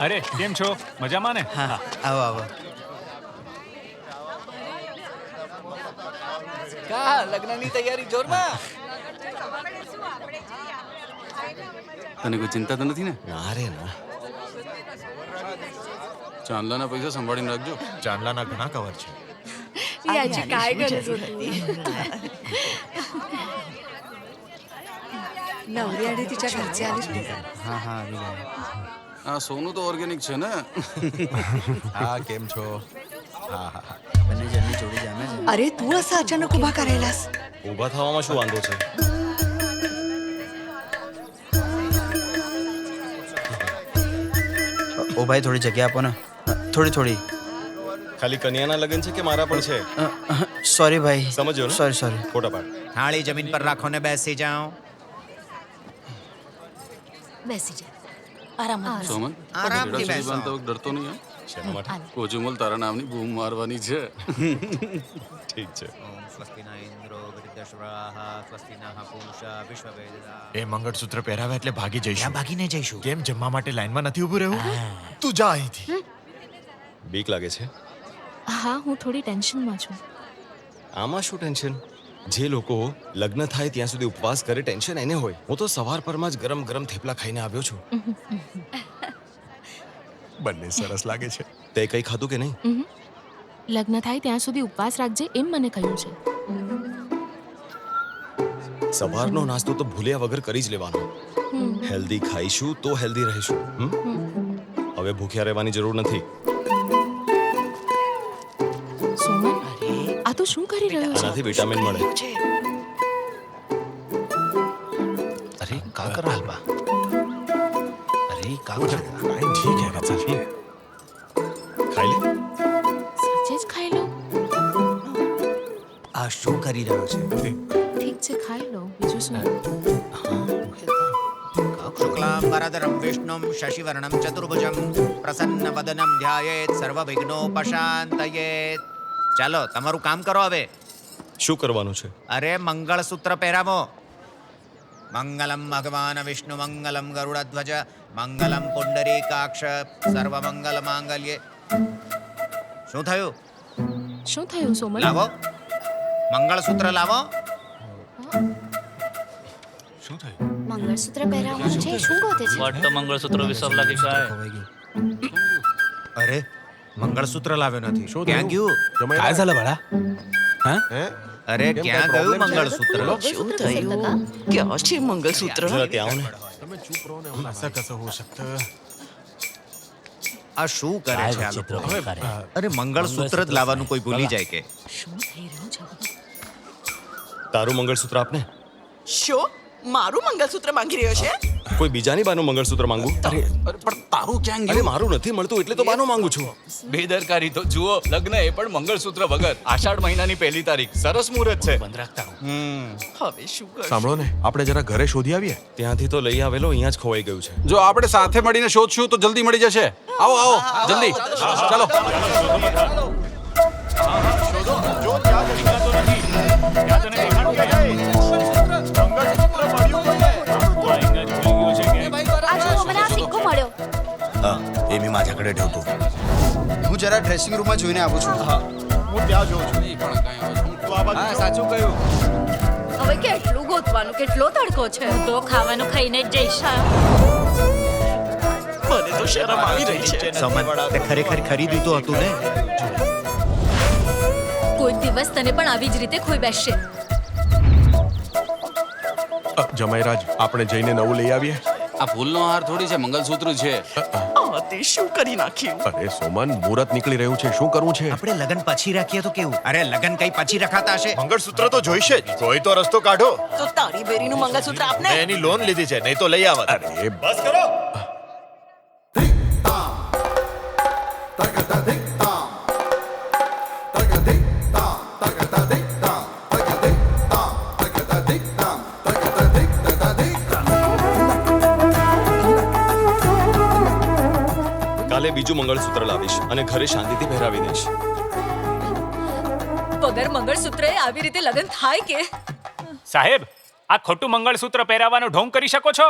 અરે કેમ છો? મજામાં ને? હા આવો આવો. કા લગ્નની તૈયારી જોરમાં? તને કોઈ ચિંતા તો નથી ને? ના રે ના. ચાંદલાના પૈસા સંભાળીને રાખજો. ચાંદલાના ઘણા કવર છે. याची काय गरज होती नवरी आणि तिच्या घरचे आलीच नाही. હા હા આવી ગયા. આ સોનું તો ઓર્ગેનિક છે ને? હા કેમ છો? હા હા. બંને જણની જોડી જામે છે. अरे तू असं अचानक उभा करायलास? ઊભા થવામાં શું વાંધો છે? ઓ ભાઈ થોડી જગ્યા આપો ને. થોડી થોડી. ખાલી કન્યાના લગ્ન છે કે મારા પણ છે? સોરી ભાઈ. સમજ્યો ને? Sorry sorry. ફોટા પાડ. થાળી જમીન પર રાખો ને બેસી જાઓ. बेसी जा आराम સોમન આરામથી છેડા સુધી બેસો. બાંધતા વખતે ડરતો નહીં? શેના માટે? કોચુમલ તારા નામની બૂમ મારવાની છે. ઠીક છે. ઓમ સ્વસ્તિના ઇન્દ્રો વૃદ્ધશ્રાહ સ્વસ્તિના પૂષા વિશ્વવેદા. એ મંગળસૂત્ર પહેરાવે એટલે ભાગી ક્યાં જઈશું. ભાગીને જઈશું? કેમ જમવા માટે લાઈનમાં નથી ઊભું રહેવું? તું જા અહીંથી. બીક લાગે છે? હા હું થોડી ટેન્શનમાં છું. આમાં શું ટેન્શન? જે લોકો લગ્ન થાય ત્યાં સુધી ઉપવાસ કરે ટેન્શન એને હોય. હું તો સવાર પરમાં જ ગરમ ગરમ થેપલા ખાઈને આવ્યો છું. બંને સરસ લાગે છે. તે કઈ ખાધું કે નહીં? લગ્ન થાય ત્યાં સુધી ઉપવાસ રાખજે એમ મને કહ્યું છે. સવારનો નાસ્તો તો ભૂલ્યા વગર કરી જ લેવાનો. હેલ્ધી ખાઈશું તો હેલ્ધી રહીશું. હવે ભૂખ્યા રહેવાની જરૂર નથી. સોમન આ તો શું કરી રહ્યો છે? આનાથી વિટામિન મળે. અરે કા કર હલવા? અરે કા કર? ઠીક હે બચ્ચા ઠીક. ખાઈ લે. સાચે જ ખાઈ લો. આ શું કરી રહ્યો છે? ઠીક છે ખાઈ લો બીજું શું. શુક્લામ વરદરમ વિષ્ણુમ શશિવર્ણમ ચતુર્ભુજમ પ્રસન્નવદનમ ધ્યાયેત સર્વવિઘ્નોપશાંતયેત. ચાલો તમારું કામ કરો હવે. શું કરવાનું છે? અરે મંગળસૂત્ર પહેરાવો. મંગલમ ભગવાન વિષ્ણુ મંગલમ ગરુડધ્વજ મંગલમ પુંડરીકાક્ષ સર્વમંગલ માંગલ્યે. શું થયું? શું થયું સોમન? લાવો મંગળસૂત્ર લાવો. શું થયું? मंगळसूत्र પહેરાવવાનું છે શું ગોતે છે? वाटतं मंगळसूत्र विसरला की काय? અરે મંગળસૂત્ર લાવ્યો નથી. શું ક્યાં ગયું? काय झालं बाळा? અરે ક્યાં ગયું મંગળસૂત્ર? શું થયું? क्या છે મંગળસૂત્ર? જરા ત્યાં આવો ને. ऐसा कैसा हो सकता है? આ શું કરે છે આ લોકો? અરે મંગળસૂત્ર જ લાવવાનું કોઈ ભૂલી જાય કે? શું થઈ રહ્યું છે? તારું મંગળસૂત્ર આપને. શું મારું મંગળસૂત્ર માંગી રહ્યો છે? કોઈ બીજાની બાનું મંગળસૂત્ર માંગુ? અરે પણ તારું ક્યાં અરે મારું નથી મળતું એટલે તો બાનું માંગુ છું. બેદરકારી તો જુઓ. લગ્ન એ પણ મંગળસૂત્ર વગર. આષાઢ મહિનાની પહેલી તારીખ. સરસ મુહૂર્ત છે. બંધ રાખતા હવે શું કર? સાંભળો ને, આપણે જરા ઘરે શોધી આવીએ. ત્યાંથી તો લઈ આવેલો અહીંયા જ ખોવાઈ ગયું છે. જો આપણે સાથે મળીને શોધશું તો જલ્દી મળી જશે. આવો આવો જલ્દી ચાલો. આ જો મને આ સિક્કો મળ્યો. હા એ મેં માથાકડે ઠેવતો. હું જરા ડ્રેસિંગ રૂમમાં જોઈને આવું છું. સાચું કહ્યું. હવે કેટલું ગોતવાનું કેટલો તડકો છે. તો ખાવાનું ખાઈને જ જઈશ. મને તો શરમ આવી રહી છે. સમન તે ખરેખર ખરીદ્યું તો હતું ને? કોઈ દિવસ તને પણ આવી જ રીતે ખોઈ બેસશે. જમાઈરાજ આપણે જઈને નવું લઈ આવીએ. આ ફૂલનો હાર થોડી છે, મંગળસૂત્ર છે. આ તે શું કરી નાખ્યું? અરે સોમન, મુહૂર્ત નીકળી રહ્યું છે, શું કરવું છે? આપણે લગન પછી રાખીએ તો કેવું? અરે લગન કઈ પછી રખાતા હશે? મંગળસૂત્ર તો જોઈશે જ. કોઈ તો રસ્તો કાઢો. તો તારી બેરીનું મંગળસૂત્ર આપને. એની લોન લીધી છે, નહીં તો લઈ આવત. અરે બસ કરો. કાલે બીજું મંગળસૂત્ર લાવીશ અને ઘરે શાંતિથી પહેરાવી દઈશ. વગર મંગળસૂત્રએ આવી રીતે લગ્ન થાય કે? સાહેબ આ ખોટું મંગળસૂત્ર પહેરાવાનો ઢોંગ કરી શકો છો?